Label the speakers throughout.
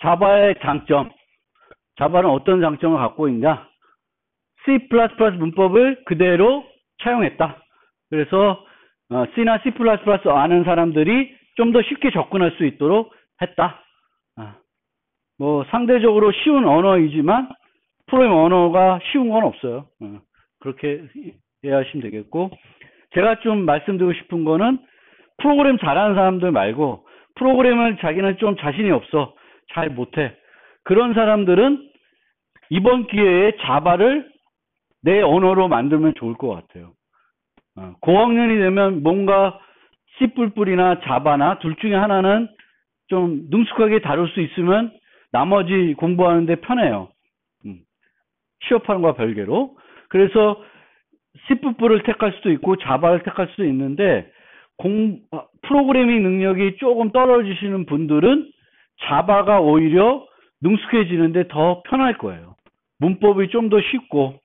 Speaker 1: 자바의 장점. 자바는 어떤 장점을 갖고 있냐? C++ 문법을 그대로 차용했다. 그래서 C나 C++ 아는 사람들이 좀 더 쉽게 접근할 수 있도록 했다. 뭐 상대적으로 쉬운 언어이지만 프로그래밍 언어가 쉬운 건 없어요. 그렇게 이해하시면 되겠고, 제가 좀 말씀드리고 싶은 거는 프로그램 잘하는 사람들 말고 프로그램을 자기는 좀 자신이 없어, 잘 못해, 그런 사람들은 이번 기회에 자바를 내 언어로 만들면 좋을 것 같아요. 고학년이 되면 뭔가 C++이나 자바나 둘 중에 하나는 좀 능숙하게 다룰 수 있으면 나머지 공부하는데 편해요. 취업하는 것과 별개로. 그래서 C++를 택할 수도 있고 자바를 택할 수도 있는데, 프로그래밍 능력이 조금 떨어지시는 분들은 자바가 오히려 능숙해지는데 더 편할 거예요. 문법이 좀 더 쉽고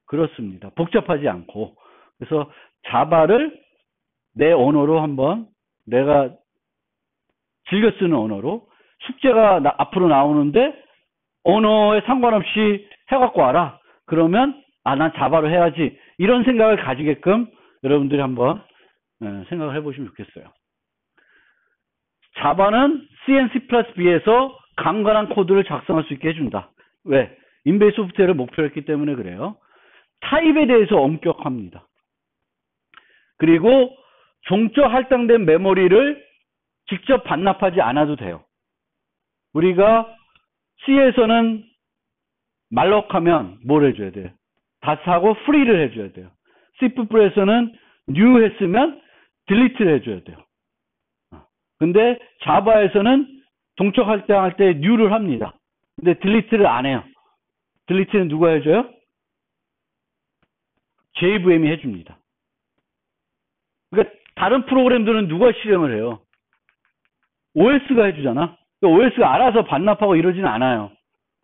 Speaker 1: 그렇습니다. 복잡하지 않고. 그래서 자바를 내 언어로 한번, 내가 즐겨 쓰는 언어로, 숙제가 앞으로 나오는데 언어에 상관없이 해갖고 와라. 그러면 난 자바로 해야지, 이런 생각을 가지게끔 여러분들이 한번 생각을 해보시면 좋겠어요. 자바는 C and C++에서 간단한 코드를 작성할 수 있게 해준다. 왜? 인베이스 소프트웨어를 목표로 했기 때문에 그래요. 타입에 대해서 엄격합니다. 그리고 종적 할당된 메모리를 직접 반납하지 않아도 돼요. 우리가 C에서는 말럭하면 뭘 해줘야 돼요? 다스하고 free를 해줘야 돼요. C++에서는 new 했으면 delete를 해줘야 돼요. 근데 자바에서는 동적 할당할 때 new를 합니다. 근데 delete를 안 해요. delete는 누가 해줘요? JVM이 해줍니다. 그러니까 다른 프로그램들은 누가 실행을 해요? OS가 해주잖아. 그러니까 OS가 알아서 반납하고 이러지는 않아요.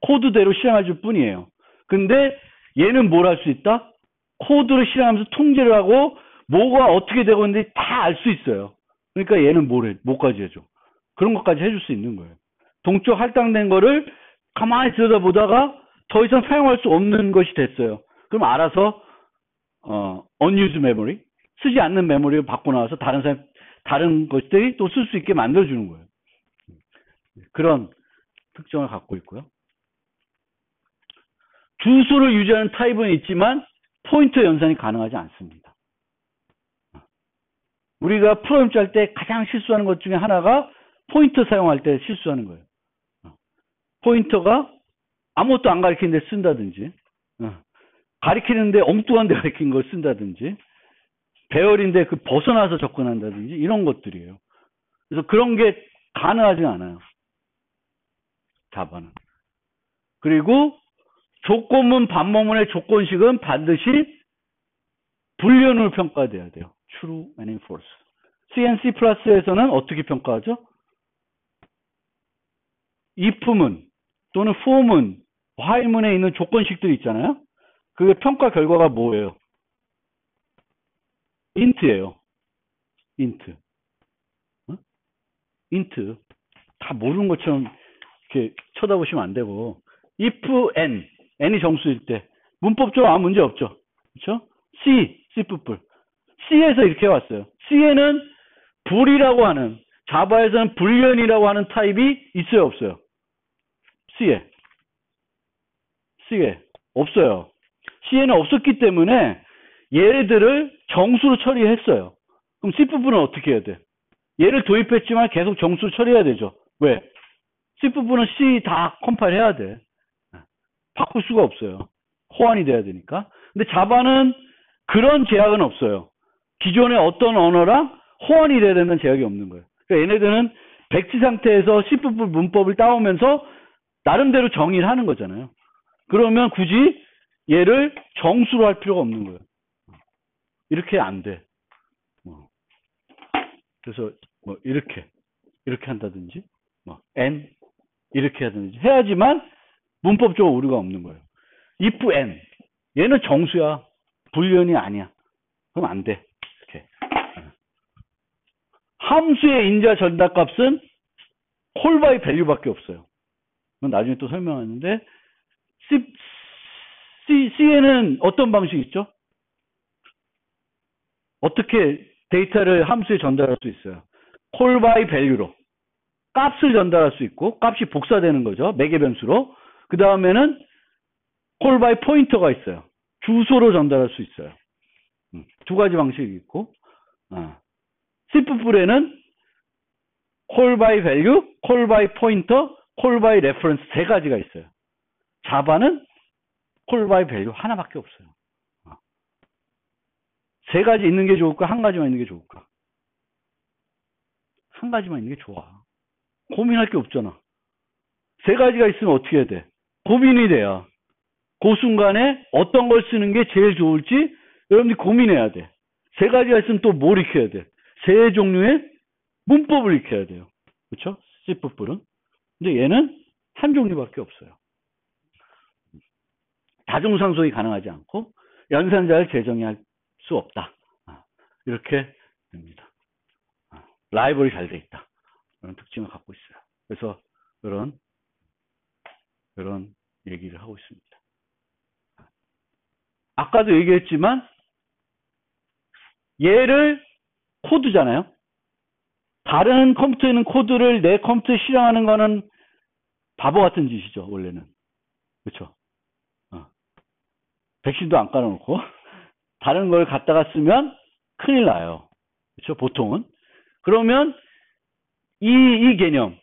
Speaker 1: 코드대로 실행해 줄 뿐이에요. 근데 얘는 뭘 할 수 있다? 코드를 실행하면서 통제를 하고 뭐가 어떻게 되고 있는지 다 알 수 있어요. 그러니까 얘는 뭐까지 해줘? 그런 것까지 해줄 수 있는 거예요. 동적 할당된 거를 가만히 들여다보다가 더 이상 사용할 수 없는 것이 됐어요. 그럼 알아서 unused memory, 쓰지 않는 메모리를 받고 나와서 다른 것들이 또 쓸 수 있게 만들어주는 거예요. 그런 특징을 갖고 있고요. 주소를 유지하는 타입은 있지만 포인터 연산이 가능하지 않습니다. 우리가 프로그램 짤 때 가장 실수하는 것 중에 하나가 포인터 사용할 때 실수하는 거예요. 포인터가 아무것도 안 가리키는데 쓴다든지, 가리키는데 엉뚱한 데 가리킨 걸 쓴다든지, 배열인데 그 벗어나서 접근한다든지, 이런 것들이에요. 그래서 그런 게 가능하지 않아요. 자바는. 그리고 조건문 반복문의 조건식은 반드시 불리언으로 평가돼야 돼요. True and false. C and C++에서는 어떻게 평가하죠? if문 또는 for문, while문에 있는 조건식들이 있잖아요. 그 평가 결과가 뭐예요? int예요. int. int. 다 모르는 것처럼 이렇게 쳐다보시면 안 되고, if n, n이 정수일 때 문법적으로 아무 문제 없죠. 그렇죠? C++. C에서 이렇게 왔어요. C에는 불이라고 하는, 자바에서는 불리언이라고 하는 타입이 있어요, 없어요? C에 없어요. C에는 없었기 때문에 얘들을 정수로 처리했어요. 그럼 C++는 어떻게 해야 돼? 얘를 도입했지만 계속 정수로 처리해야 되죠. 왜? C++는 C 다 컴파일 해야 돼. 바꿀 수가 없어요. 호환이 돼야 되니까. 근데 자바는 그런 제약은 없어요. 기존의 어떤 언어랑 호환이 돼야 되는 제약이 없는 거예요. 그러니까 얘네들은 백지 상태에서 C++ 문법을 따오면서 나름대로 정의를 하는 거잖아요. 그러면 굳이 얘를 정수로 할 필요가 없는 거예요. 이렇게 안 돼. 그래서 뭐 이렇게 한다든지, n 이렇게 하든지 해야지만 문법적으로 오류가 없는 거예요. if n, 얘는 정수야, 불리언이 아니야. 그럼 안 돼. 이렇게. 함수의 인자 전달값은 콜 바이 밸류밖에 없어요. 그건 나중에 또 설명하는데, C에는 어떤 방식이 있죠? 어떻게 데이터를 함수에 전달할 수 있어요? call by value로 값을 전달할 수 있고, 값이 복사되는 거죠. 매개 변수로. 그 다음에는 call by pointer가 있어요. 주소로 전달할 수 있어요. 두 가지 방식이 있고, C에는 call by value, call by pointer, call by reference 세 가지가 있어요. 자바는 call by value 하나밖에 없어요. 세 가지 있는 게 좋을까? 한 가지만 있는 게 좋을까? 한 가지만 있는 게 좋아. 고민할 게 없잖아. 세 가지가 있으면 어떻게 해야 돼? 고민이 돼요. 그 순간에 어떤 걸 쓰는 게 제일 좋을지 여러분들이 고민해야 돼. 세 가지가 있으면 또 뭘 익혀야 돼? 세 종류의 문법을 익혀야 돼요. 그렇죠? C++은. 근데 얘는 한 종류밖에 없어요. 다중상속이 가능하지 않고 연산자를 재정의할 수 없다. 이렇게 됩니다. 라이벌이 잘 돼 있다. 그런 특징을 갖고 있어요. 그래서 이런 얘기를 하고 있습니다. 아까도 얘기했지만 얘를 코드잖아요. 다른 컴퓨터에 있는 코드를 내 컴퓨터에 실행하는 거는 바보 같은 짓이죠. 원래는. 그렇죠? 백신도 안 깔아놓고 다른 걸 갖다가 쓰면 큰일 나요. 그렇죠? 보통은. 그러면 이 개념,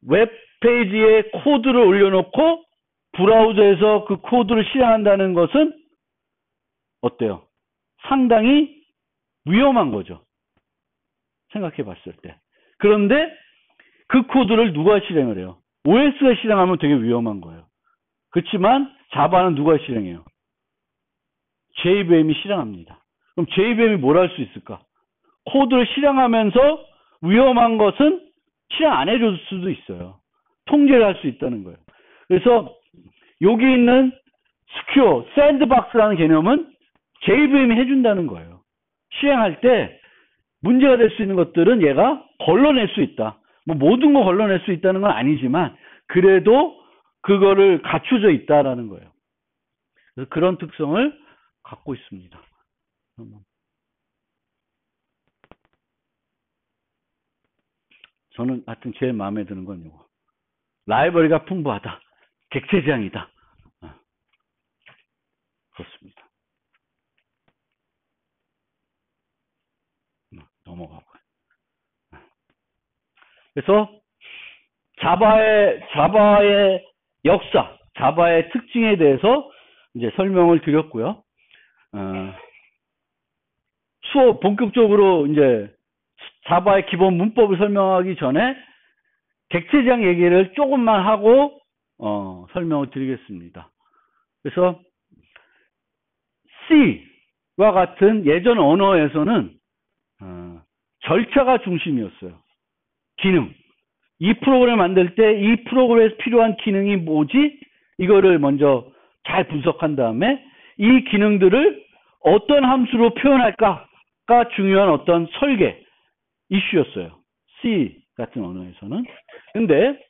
Speaker 1: 웹페이지에 코드를 올려놓고 브라우저에서 그 코드를 실행한다는 것은 어때요? 상당히 위험한 거죠. 생각해 봤을 때. 그런데 그 코드를 누가 실행을 해요? OS가 실행하면 되게 위험한 거예요. 그렇지만 자바는 누가 실행해요? JVM이 실행합니다. 그럼 JVM이 뭘 할 수 있을까? 코드를 실행하면서 위험한 것은 실행 안 해줄 수도 있어요. 통제를 할 수 있다는 거예요. 그래서 여기 있는 스큐어, 샌드박스라는 개념은 JVM이 해준다는 거예요. 실행할 때 문제가 될 수 있는 것들은 얘가 걸러낼 수 있다. 뭐 모든 거 걸러낼 수 있다는 건 아니지만 그래도 그거를 갖춰져 있다라는 거예요. 그래서 그런 특성을 갖고 있습니다. 저는 하여튼 제일 마음에 드는 건 이거. 라이벌리가 풍부하다. 객체지향이다. 그렇습니다. 넘어가고요. 그래서 자바의 역사, 자바의 특징에 대해서 이제 설명을 드렸고요. 수업 본격적으로 이제 자바의 기본 문법을 설명하기 전에 객체지향 얘기를 조금만 하고 설명을 드리겠습니다. 그래서 C와 같은 예전 언어에서는 절차가 중심이었어요. 기능. 이 프로그램을 만들 때 이 프로그램에 필요한 기능이 뭐지? 이거를 먼저 잘 분석한 다음에 이 기능들을 어떤 함수로 표현할까가 중요한 어떤 설계 이슈였어요. C 같은 언어에서는. 근데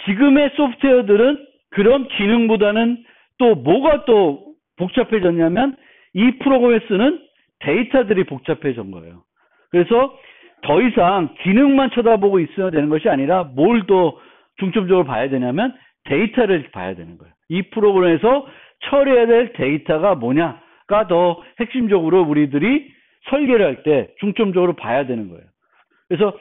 Speaker 1: 지금의 소프트웨어들은 그런 기능보다는 또 뭐가 또 복잡해졌냐면 이 프로그램에 쓰는 데이터들이 복잡해진 거예요. 그래서 더 이상 기능만 쳐다보고 있어야 되는 것이 아니라 뭘 더 중점적으로 봐야 되냐면 데이터를 봐야 되는 거예요. 이 프로그램에서 처리해야 될 데이터가 뭐냐가 더 핵심적으로 우리들이 설계를 할 때 중점적으로 봐야 되는 거예요. 그래서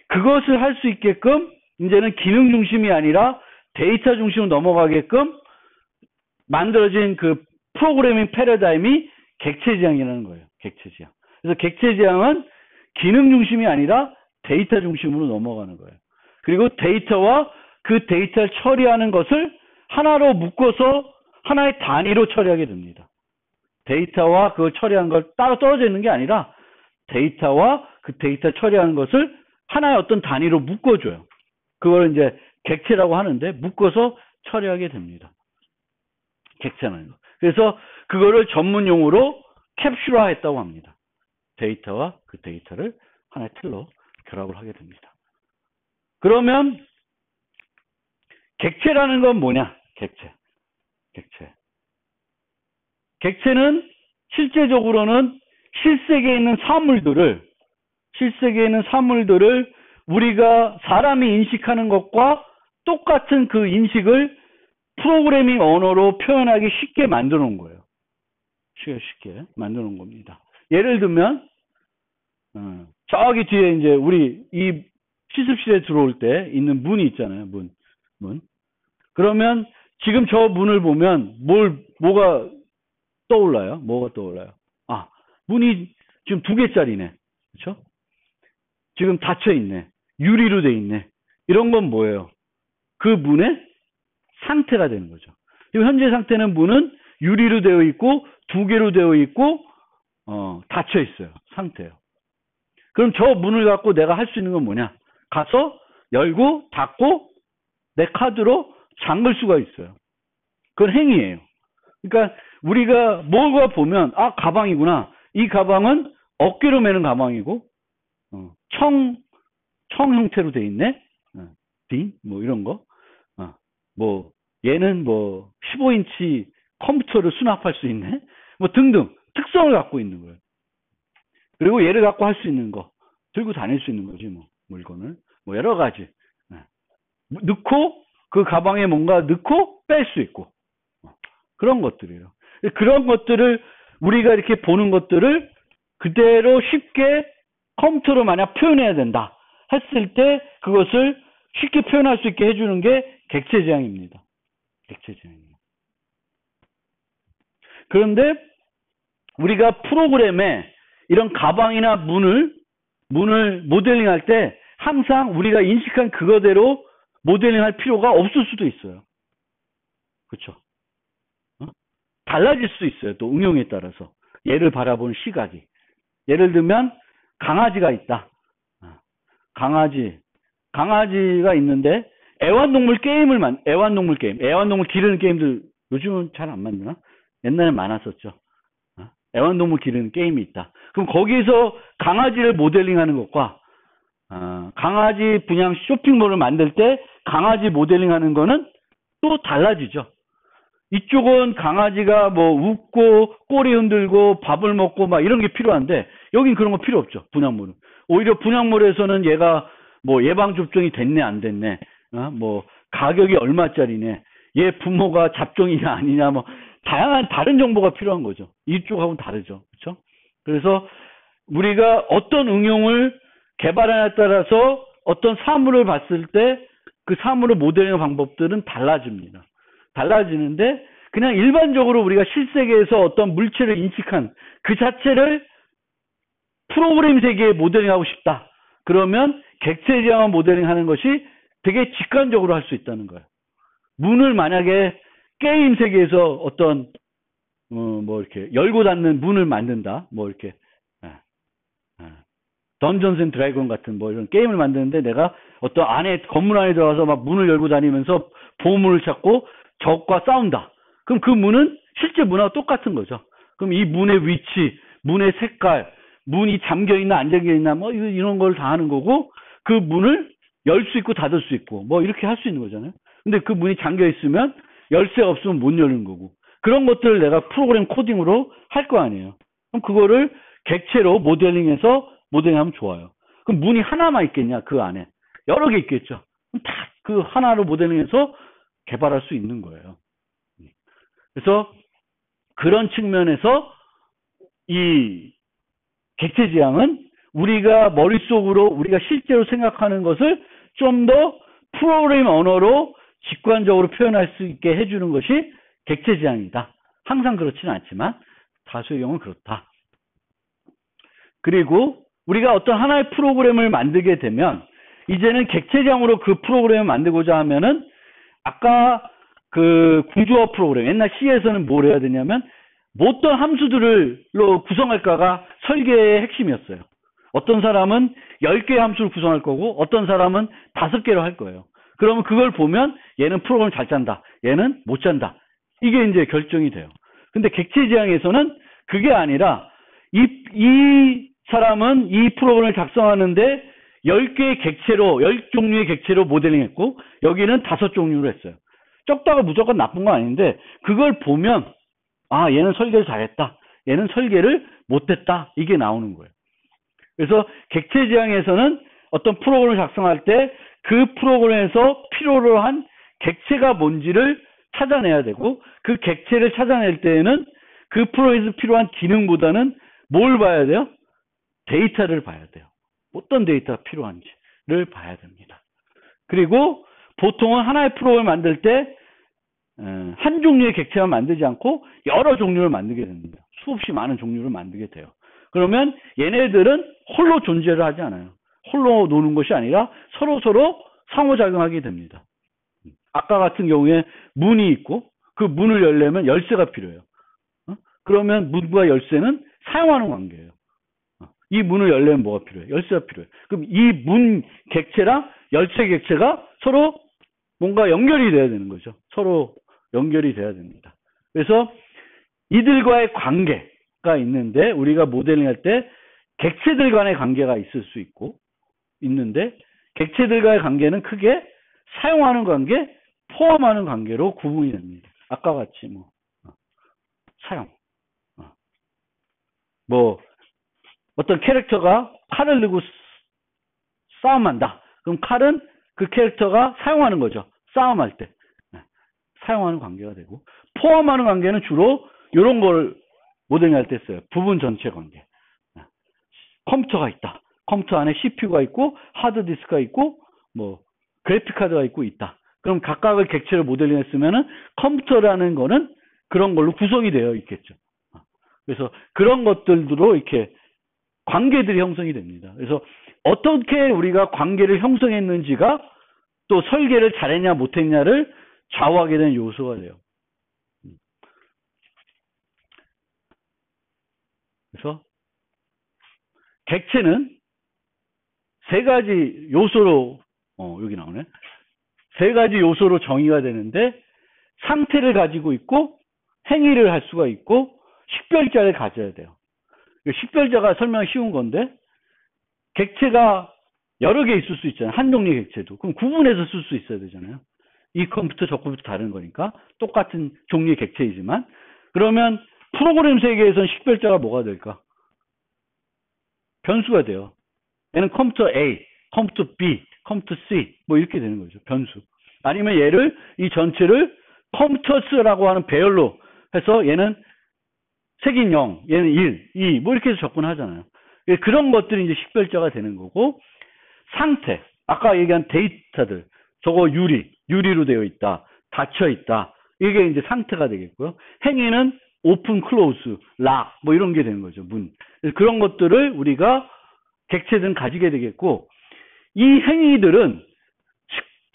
Speaker 1: 그것을 할 수 있게끔 이제는 기능 중심이 아니라 데이터 중심으로 넘어가게끔 만들어진 그 프로그래밍 패러다임이 객체지향이라는 거예요. 객체지향. 그래서 객체지향은 기능 중심이 아니라 데이터 중심으로 넘어가는 거예요. 그리고 데이터와 그 데이터를 처리하는 것을 하나로 묶어서 하나의 단위로 처리하게 됩니다. 데이터와 그걸 처리하는 걸 따로 떨어져 있는 게 아니라 데이터와 그 데이터 처리하는 것을 하나의 어떤 단위로 묶어줘요. 그걸 이제 객체라고 하는데 묶어서 처리하게 됩니다. 객체는. 그래서 그거를 전문 용어로 캡슐화했다고 합니다. 데이터와 그 데이터를 하나의 틀로 결합을 하게 됩니다. 그러면 객체라는 건 뭐냐? 객체. 객체는 실제적으로는 실세계에 있는 사물들을 우리가 사람이 인식하는 것과 똑같은 그 인식을 프로그래밍 언어로 표현하기 쉽게 만들어 놓은 거예요. 쉽게 만들어 놓은 겁니다. 예를 들면, 저기 뒤에 이제 우리 이 시습실에 들어올 때 있는 문이 있잖아요. 문. 그러면 지금 저 문을 보면 뭐가 떠올라요? 아, 문이 지금 2개짜리네. 그렇죠? 지금 닫혀 있네. 유리로 돼 있네. 이런 건 뭐예요? 그 문의 상태가 되는 거죠. 지금 현재 상태는 문은 유리로 되어 있고 2개로 되어 있고 닫혀 있어요. 상태예요. 그럼 저 문을 갖고 내가 할 수 있는 건 뭐냐? 가서 열고 닫고 내 카드로 잠글 수가 있어요. 그건 행위예요. 그러니까 우리가 뭐가 보면 가방이구나. 이 가방은 어깨로 매는 가방이고 청 형태로 돼 있네. 뭐 이런 거. 뭐 얘는 뭐 15인치 컴퓨터를 수납할 수 있네. 뭐 등등 특성을 갖고 있는 거예요. 그리고 얘를 갖고 할 수 있는 거, 들고 다닐 수 있는 거지 뭐 물건을 뭐 여러 가지 넣고 그 가방에 뭔가 넣고 뺄 수 있고 그런 것들이에요. 그런 것들을 우리가 이렇게 보는 것들을 그대로 쉽게 컴퓨터로 만약 표현해야 된다 했을 때 그것을 쉽게 표현할 수 있게 해주는 게 객체 지향입니다. 그런데 우리가 프로그램에 이런 가방이나 문을 모델링 할 때 항상 우리가 인식한 그거대로 모델링 할 필요가 없을 수도 있어요. 그렇죠? 달라질 수 있어요. 또 응용에 따라서. 얘를 바라보는 시각이. 예를 들면 강아지가 있다. 강아지가 있는데 애완동물 게임. 애완동물 기르는 게임들 요즘은 잘 안 만드나? 옛날에 많았었죠. 애완동물 기르는 게임이 있다. 그럼 거기서 강아지를 모델링하는 것과 강아지 분양 쇼핑몰을 만들 때 강아지 모델링하는 거는 또 달라지죠. 이쪽은 강아지가 뭐 웃고 꼬리 흔들고 밥을 먹고 막 이런 게 필요한데 여긴 그런 거 필요 없죠. 분양몰은. 오히려 분양몰에서는 얘가 뭐 예방접종이 됐네 안 됐네, 뭐 가격이 얼마짜리네, 얘 부모가 잡종이냐 아니냐, 뭐 다양한 다른 정보가 필요한 거죠. 이쪽하고는 다르죠. 그렇죠? 그래서 우리가 어떤 응용을 개발하냐에 따라서 어떤 사물을 봤을 때 그 사물을 모델링 방법들은 달라지는데 그냥 일반적으로 우리가 실세계에서 어떤 물체를 인식한 그 자체를 프로그램 세계에 모델링하고 싶다. 그러면 객체 지향을 모델링하는 것이 되게 직관적으로 할 수 있다는 거예요. 문을 만약에 게임 세계에서 어떤 뭐 이렇게 열고 닫는 문을 만든다. 뭐 이렇게 던전스 앤 드래곤 같은 뭐 이런 게임을 만드는데 내가 어떤 건물 안에 들어가서 막 문을 열고 다니면서 보물을 찾고 적과 싸운다. 그럼 그 문은 실제 문하고 똑같은 거죠. 그럼 이 문의 위치, 문의 색깔, 문이 잠겨있나 안 잠겨있나 뭐 이런 걸 다 하는 거고 그 문을 열 수 있고 닫을 수 있고 뭐 이렇게 할 수 있는 거잖아요. 근데 그 문이 잠겨있으면 열쇠가 없으면 못 열는 거고 그런 것들을 내가 프로그램 코딩으로 할 거 아니에요. 그럼 그거를 객체로 모델링하면 좋아요. 그럼 문이 하나만 있겠냐? 그 안에 여러 개 있겠죠. 다 그 하나로 모델링해서 개발할 수 있는 거예요. 그래서 그런 측면에서 이 객체 지향은 우리가 머릿속으로 우리가 실제로 생각하는 것을 좀 더 프로그램 언어로 직관적으로 표현할 수 있게 해주는 것이 객체 지향이다. 항상 그렇지는 않지만 다수의 경우는 그렇다. 그리고 우리가 어떤 하나의 프로그램을 만들게 되면 이제는 객체 지향으로 그 프로그램을 만들고자 하면은 아까 그 구조화 프로그램 옛날 C에서는 뭘 해야 되냐면 어떤 함수들로 구성할까가 설계의 핵심이었어요. 어떤 사람은 10개의 함수를 구성할 거고 어떤 사람은 5개로 할 거예요. 그러면 그걸 보면 얘는 프로그램을 잘 짠다. 얘는 못 짠다. 이게 이제 결정이 돼요. 근데 객체 지향에서는 그게 아니라 이 사람은 이 프로그램을 작성하는데 10개의 객체로, 10종류의 객체로 모델링 했고, 여기는 5종류로 했어요. 적다가 무조건 나쁜 건 아닌데, 그걸 보면, 아, 얘는 설계를 잘했다. 얘는 설계를 못했다. 이게 나오는 거예요. 그래서 객체 지향에서는 어떤 프로그램을 작성할 때 그 프로그램에서 필요로 한 객체가 뭔지를 찾아내야 되고, 그 객체를 찾아낼 때에는 그 프로그램에서 필요한 기능보다는 뭘 봐야 돼요? 데이터를 봐야 돼요. 어떤 데이터가 필요한지를 봐야 됩니다. 그리고 보통은 하나의 프로그램을 만들 때 한 종류의 객체만 만들지 않고 여러 종류를 만들게 됩니다. 수없이 많은 종류를 만들게 돼요. 그러면 얘네들은 홀로 존재를 하지 않아요. 홀로 노는 것이 아니라 서로 상호작용하게 됩니다. 아까 같은 경우에 문이 있고 그 문을 열려면 열쇠가 필요해요. 그러면 문과 열쇠는 사용하는 관계예요. 이 문을 열려면 뭐가 필요해? 열쇠가 필요해. 그럼 이 문 객체랑 열쇠 객체가 서로 뭔가 연결이 돼야 되는 거죠. 서로 연결이 돼야 됩니다. 그래서 이들과의 관계가 있는데 우리가 모델링 할 때 객체들 간의 관계가 있을 수 있고 있는데 객체들과의 관계는 크게 사용하는 관계, 포함하는 관계로 구분이 됩니다. 아까 같이 사용. 어떤 캐릭터가 칼을 들고 싸움한다. 그럼 칼은 그 캐릭터가 사용하는 거죠. 싸움할 때. 사용하는 관계가 되고 포함하는 관계는 주로 이런 걸 모델링할 때 써요. 부분 전체 관계. 컴퓨터가 있다. 컴퓨터 안에 CPU가 있고 하드디스크가 있고 그래픽 카드가 있고 있다. 그럼 각각의 객체를 모델링했으면은 컴퓨터라는 거는 그런 걸로 구성이 되어 있겠죠. 그래서 그런 것들로 이렇게 관계들이 형성이 됩니다. 그래서 어떻게 우리가 관계를 형성했는지가 또 설계를 잘했냐 못했냐를 좌우하게 되는 요소가 돼요. 그래서 객체는 세 가지 요소로 여기 나오네. 세 가지 요소로 정의가 되는데 상태를 가지고 있고 행위를 할 수가 있고 식별자를 가져야 돼요. 식별자가 설명 쉬운 건데 객체가 여러 개 있을 수 있잖아요. 한 종류의 객체도. 그럼 구분해서 쓸 수 있어야 되잖아요. 이 컴퓨터 저 컴퓨터 다른 거니까 똑같은 종류의 객체이지만 그러면 프로그램 세계에서는 식별자가 뭐가 될까? 변수가 돼요. 얘는 컴퓨터 A, 컴퓨터 B, 컴퓨터 C 이렇게 되는 거죠. 변수. 아니면 얘를 이 전체를 컴퓨터스라고 하는 배열로 해서 얘는 색인 0, 얘는 1, 2 이렇게 해서 접근하잖아요. 그런 것들이 이제 식별자가 되는 거고 상태, 아까 얘기한 데이터들 저거 유리로 되어 있다, 닫혀 있다 이게 이제 상태가 되겠고요. 행위는 오픈, 클로즈, 락 이런 게 되는 거죠. 문. 그런 것들을 우리가 객체들은 가지게 되겠고 이 행위들은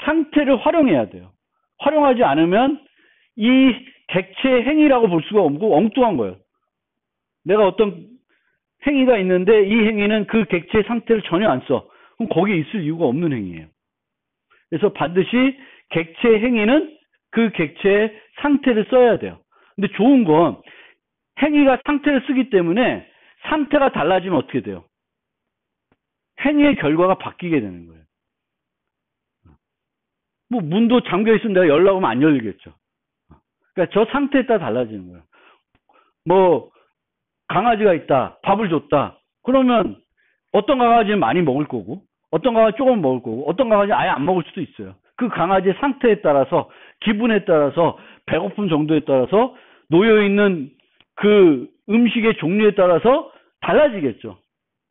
Speaker 1: 상태를 활용해야 돼요. 활용하지 않으면 이 객체 행위라고 볼 수가 없고 엉뚱한 거예요. 내가 어떤 행위가 있는데 이 행위는 그 객체의 상태를 전혀 안 써. 그럼 거기에 있을 이유가 없는 행위예요. 그래서 반드시 객체 행위는 그 객체의 상태를 써야 돼요. 근데 좋은 건 행위가 상태를 쓰기 때문에 상태가 달라지면 어떻게 돼요? 행위의 결과가 바뀌게 되는 거예요. 문도 잠겨 있으면 내가 열라고 하면 안 열리겠죠. 그러니까 저 상태에 따라 달라지는 거예요. 강아지가 있다. 밥을 줬다. 그러면 어떤 강아지는 많이 먹을 거고 어떤 강아지 조금 먹을 거고 어떤 강아지는 아예 안 먹을 수도 있어요. 그 강아지의 상태에 따라서 기분에 따라서 배고픔 정도에 따라서 놓여있는 그 음식의 종류에 따라서 달라지겠죠.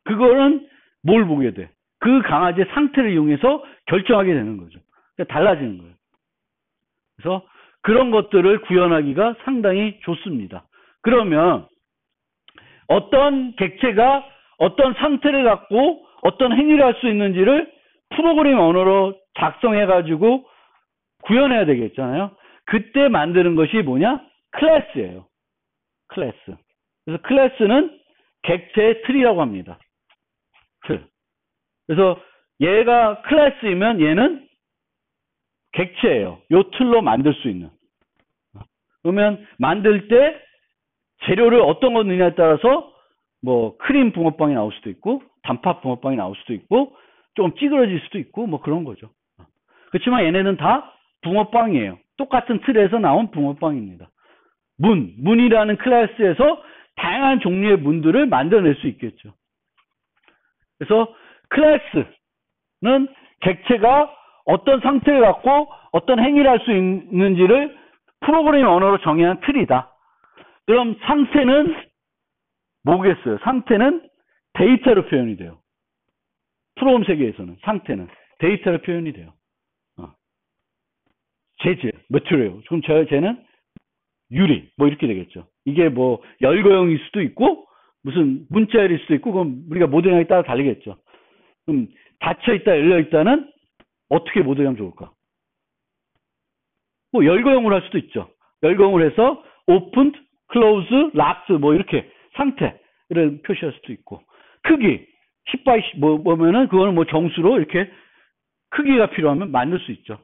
Speaker 1: 그거는 뭘 보게 돼? 그 강아지의 상태를 이용해서 결정하게 되는 거죠. 그러니까 달라지는 거예요. 그래서 그런 것들을 구현하기가 상당히 좋습니다. 그러면 어떤 객체가 어떤 상태를 갖고 어떤 행위를 할 수 있는지를 프로그램 언어로 작성해가지고 구현해야 되겠잖아요. 그때 만드는 것이 뭐냐? 클래스예요. 클래스. 그래서 클래스는 객체의 틀이라고 합니다. 틀. 그래서 얘가 클래스이면 얘는 객체예요. 요 틀로 만들 수 있는. 그러면 만들 때 재료를 어떤 거 넣느냐에 따라서 크림 붕어빵이 나올 수도 있고 단팥 붕어빵이 나올 수도 있고 조금 찌그러질 수도 있고 뭐 그런 거죠. 그렇지만 얘네는 다 붕어빵이에요. 똑같은 틀에서 나온 붕어빵입니다. 문이라는 클래스에서 다양한 종류의 문들을 만들어낼 수 있겠죠. 그래서 클래스는 객체가 어떤 상태를 갖고 어떤 행위를 할 수 있는지를 프로그래밍 언어로 정의한 틀이다. 그럼 상태는 뭐겠어요? 상태는 데이터로 표현이 돼요. 프로그램 세계에서는 상태는 데이터로 표현이 돼요. 재질, 메테리얼. 그럼 쟤는 유리, 뭐 이렇게 되겠죠. 이게 뭐 열거형일 수도 있고 무슨 문자열일 수도 있고 그럼 우리가 모델링에 따라 다르겠죠. 그럼 닫혀있다, 열려있다는 어떻게 모델하면 좋을까? 뭐 열거형으로 할 수도 있죠. 열거형으로 해서 open, close, locked 뭐 이렇게 상태를 표시할 수도 있고 크기 10x 뭐면은 그거는 뭐 정수로 이렇게 크기가 필요하면 만들 수 있죠.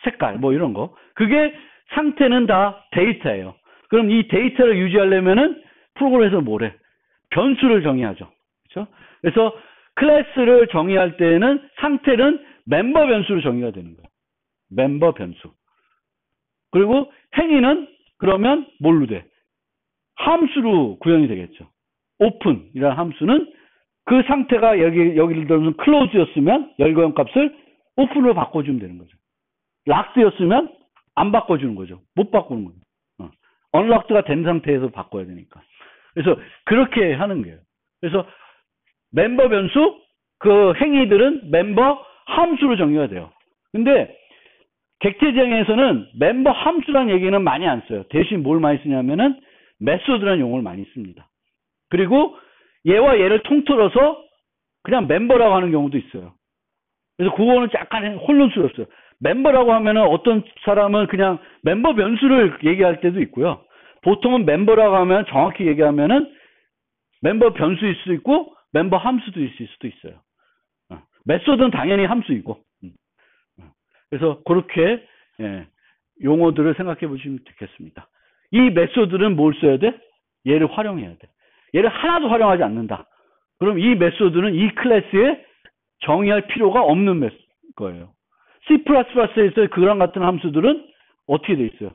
Speaker 1: 색깔 뭐 이런 거. 그게 상태는 다 데이터예요. 그럼 이 데이터를 유지하려면은 프로그램에서 뭐래? 변수를 정의하죠. 그렇죠? 그래서 클래스를 정의할 때는 상태는 멤버 변수로 정의가 되는 거예요. 멤버 변수. 그리고 행위는 그러면 뭘로 돼? 함수로 구현이 되겠죠. open이라는 함수는 그 상태가 여기를 들면 close였으면 열거형 값을 open으로 바꿔주면 되는 거죠. locked였으면 안 바꿔주는 거죠. 못 바꾸는 거죠. unlocked가 된 상태에서 바꿔야 되니까. 그래서 그렇게 하는 거예요. 그래서 멤버 변수, 그 행위들은 멤버 함수로 정의가 돼요. 근데 객체지향에서는 멤버 함수라는 얘기는 많이 안 써요. 대신 뭘 많이 쓰냐면은 메소드라는 용어를 많이 씁니다. 그리고 얘와 얘를 통틀어서 그냥 멤버라고 하는 경우도 있어요. 그래서 그거는 약간 혼란스럽어요. 멤버라고 하면은 어떤 사람은 그냥 멤버 변수를 얘기할 때도 있고요. 보통은 멤버라고 하면 정확히 얘기하면은 멤버 변수일 수도 있고 멤버 함수도 있을 수도 있어요. 메소드는 당연히 함수이고. 그래서 그렇게 용어들을 생각해 보시면 되겠습니다. 이 메소드는 뭘 써야 돼? 얘를 활용해야 돼. 얘를 하나도 활용하지 않는다. 그럼 이 메소드는 이 클래스에 정의할 필요가 없는 거예요. C++에서 그런 같은 함수들은 어떻게 돼 있어요?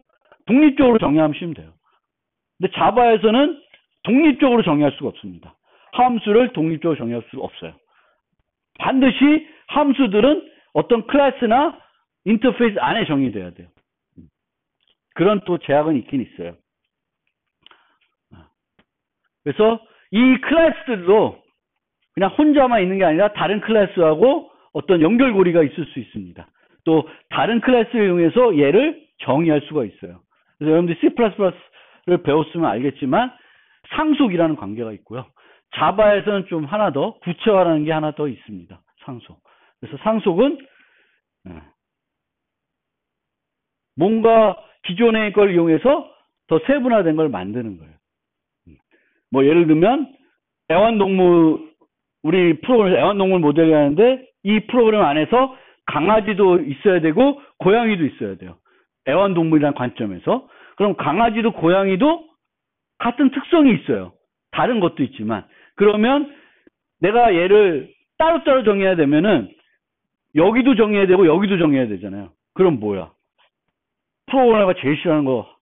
Speaker 1: 독립적으로 정의하시면 돼요. 근데 자바에서는 독립적으로 정의할 수가 없습니다. 함수를 독립적으로 정의할 수 없어요. 반드시 함수들은 어떤 클래스나 인터페이스 안에 정의돼야 돼요. 그런 또 제약은 있긴 있어요. 그래서 이 클래스들도 그냥 혼자만 있는 게 아니라 다른 클래스하고 어떤 연결고리가 있을 수 있습니다. 또 다른 클래스를 이용해서 얘를 정의할 수가 있어요. 그래서 여러분들이 C++를 배웠으면 알겠지만 상속이라는 관계가 있고요. 자바에서는 좀 하나 더 구체화라는 게 하나 더 있습니다. 상속. 그래서 상속은 뭔가 기존의 걸 이용해서 더 세분화된 걸 만드는 거예요. 뭐 예를 들면 애완동물 우리 프로그램에서 애완동물 모델을 하는데 이 프로그램 안에서 강아지도 있어야 되고 고양이도 있어야 돼요. 애완동물이라는 관점에서. 그럼 강아지도 고양이도 같은 특성이 있어요. 다른 것도 있지만. 그러면 내가 얘를 따로따로 정해야 되면은 여기도 정해야 되고 여기도 정해야 되잖아요. 그럼 뭐야? 프로그래머가 제일 싫어하는 거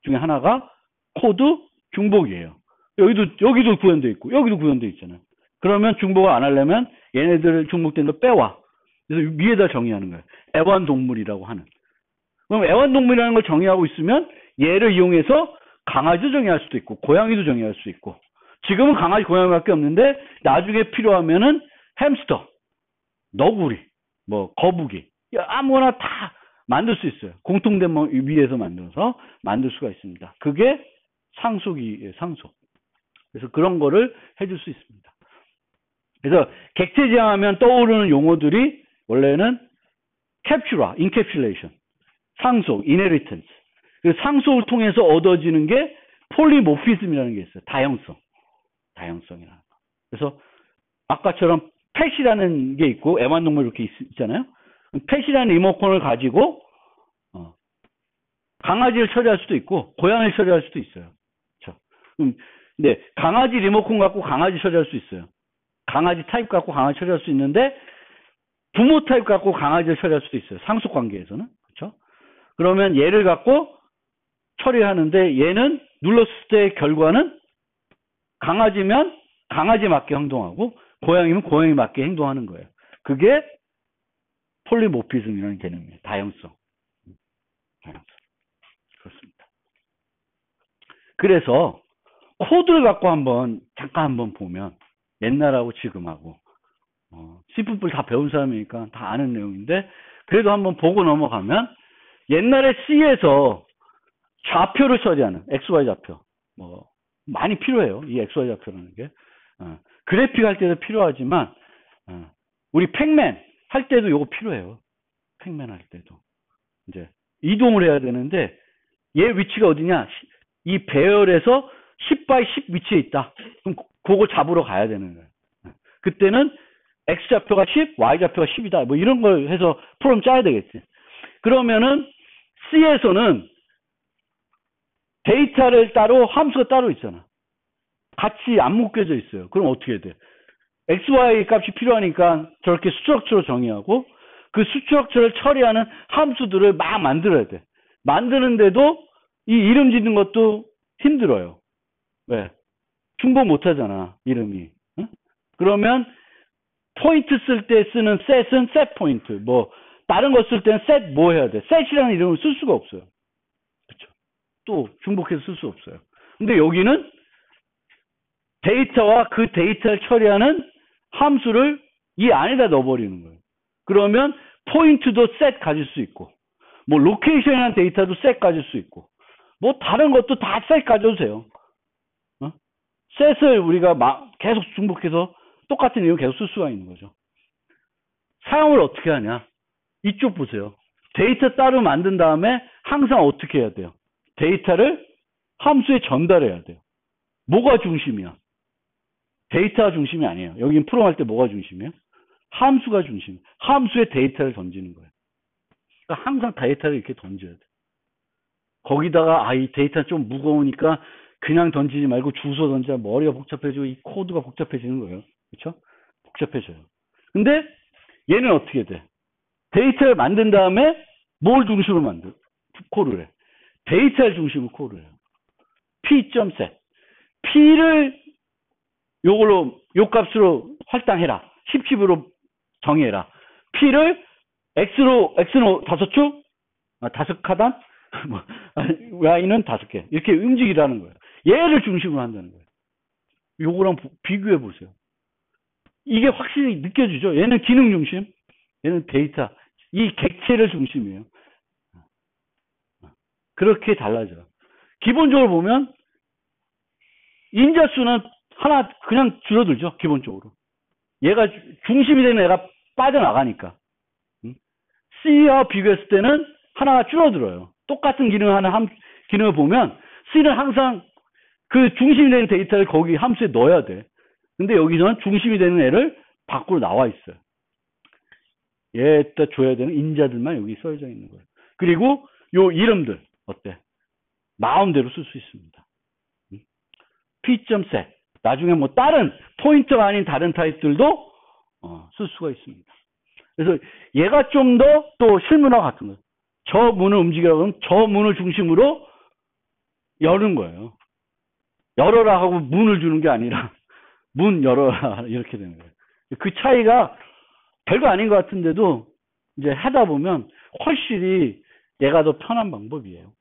Speaker 1: 중에 하나가 코드 중복이에요. 여기도 구현되어 있고 여기도 구현되어 있잖아요. 그러면 중복을 안 하려면 얘네들 중복된 거 빼와. 그래서 위에다 정의하는 거예요. 애완동물이라고 하는. 그럼 애완동물이라는 걸 정의하고 있으면 얘를 이용해서 강아지도 정의할 수도 있고 고양이도 정의할 수 있고 지금은 강아지 고양이밖에 없는데 나중에 필요하면은 햄스터, 너구리, 뭐 거북이 아무거나 다 만들 수 있어요. 공통된 위에서 만들어서 만들 수가 있습니다. 그게 상속이에요. 상속. 그래서 그런 거를 해줄 수 있습니다. 그래서 객체지향하면 떠오르는 용어들이 원래는 캡츄라, 인캡슐레이션, 상속, 이네리턴스. 그래서 상속을 통해서 얻어지는 게 폴리모피즘이라는 게 있어요. 다양성이라는 거. 그래서 아까처럼 펫이라는 게 있고 애완동물 이렇게 있잖아요. 펫이라는 리모컨을 가지고 강아지를 처리할 수도 있고 고양이를 처리할 수도 있어요. 그렇죠? 근데 강아지 리모컨 갖고 강아지 처리할 수 있어요. 강아지 타입 갖고 강아지 처리할 수 있는데 부모 타입 갖고 강아지를 처리할 수도 있어요. 상속 관계에서는. 그렇죠? 그러면 얘를 갖고 처리하는데 얘는 눌렀을 때의 결과는 강아지면 강아지 맞게 행동하고 고양이면 고양이 맞게 행동하는 거예요. 그게 폴리모피즘이라는 개념이에요. 다양성. 그렇습니다. 그래서 코드를 갖고 잠깐 한번 보면 옛날하고 지금하고 C++ 다 배운 사람이니까 다 아는 내용인데 그래도 한번 보고 넘어가면 옛날에 C에서 좌표를 처리하는 XY 좌표 많이 필요해요. 이 XY 좌표라는 게 그래픽 할 때도 필요하지만 우리 팩맨 할 때도 이거 필요해요. 팩맨 할 때도 이제 이동을 해야 되는데 얘 위치가 어디냐? 이 배열에서 10x10 위치에 있다. 그럼 그거 잡으러 가야 되는 거예요. 그때는 X좌표가 10, Y좌표가 10이다. 뭐 이런 걸 해서 프로그램 짜야 되겠지. 그러면은 C에서는 데이터를 따로 함수가 따로 있잖아. 같이 안 묶여져 있어요. 그럼 어떻게 돼? XY 값이 필요하니까 저렇게 스트럭처로 정의하고 그 스트럭처를 처리하는 함수들을 막 만들어야 돼. 만드는데도 이 이름 짓는 것도 힘들어요. 왜? 중복 못 하잖아, 이름이. 응? 그러면 포인트 쓸 때 쓰는 set은 set 포인트. 뭐 다른 거 쓸 때는 set 뭐 해야 돼? set이라는 이름을 쓸 수가 없어요. 그렇죠? 또 중복해서 쓸 수 없어요. 근데 여기는 데이터와 그 데이터를 처리하는 함수를 이 안에다 넣어버리는 거예요. 그러면 포인트도 set 가질 수 있고 뭐 로케이션이라는 데이터도 set 가질 수 있고 뭐 다른 것도 다 set 가져도 돼요. set을 우리가 계속 중복해서 똑같은 이유 계속 쓸 수가 있는 거죠. 사용을 어떻게 하냐? 이쪽 보세요. 데이터 따로 만든 다음에 항상 어떻게 해야 돼요? 데이터를 함수에 전달해야 돼요. 뭐가 중심이야? 데이터가 중심이 아니에요. 여긴 프로그램 할 때 뭐가 중심이에요? 함수가 중심. 함수에 데이터를 던지는 거예요. 그러니까 항상 데이터를 이렇게 던져야 돼. 거기다가 이 데이터 좀 무거우니까 그냥 던지지 말고 주소 던져. 머리가 복잡해지고 이 코드가 복잡해지는 거예요. 그렇죠? 복잡해져요. 근데 얘는 어떻게 돼? 데이터를 만든 다음에 뭘 중심으로 콜을 해? 데이터를 중심으로 콜을 해요. p.set. p를 요걸로 요 값으로 할당해라. 10칩으로 정의해라. p를 x는 5축? 5카단? y는 5개. 이렇게 움직이라는 거예요. 얘를 중심으로 한다는 거예요. 요거랑 비교해 보세요. 이게 확실히 느껴지죠? 얘는 기능 중심, 얘는 데이터. 이 객체를 중심이에요. 그렇게 달라져요. 기본적으로 보면 인자수는 하나 그냥 줄어들죠. 기본적으로. 얘가 중심이 되는 애가 빠져나가니까. C와 비교했을 때는 하나가 줄어들어요. 똑같은 기능을 하는 기능을 보면 C는 항상 그 중심이 되는 데이터를 거기 함수에 넣어야 돼. 근데 여기서는 중심이 되는 애를 밖으로 나와 있어요. 얘에다 줘야 되는 인자들만 여기 써져 있는 거예요. 그리고 요 이름들 어때? 마음대로 쓸 수 있습니다. p.set. 나중에 뭐 다른 포인터가 아닌 다른 타입들도 쓸 수가 있습니다. 그래서 얘가 좀 더 또 실문화 같은 거예요. 저 문을 움직이라고 하면 저 문을 중심으로 여는 거예요. 열어라 하고 문을 주는 게 아니라 문 열어라 이렇게 되는 거예요. 그 차이가 별거 아닌 것 같은데도 이제 하다 보면 훨씬 얘가 더 편한 방법이에요.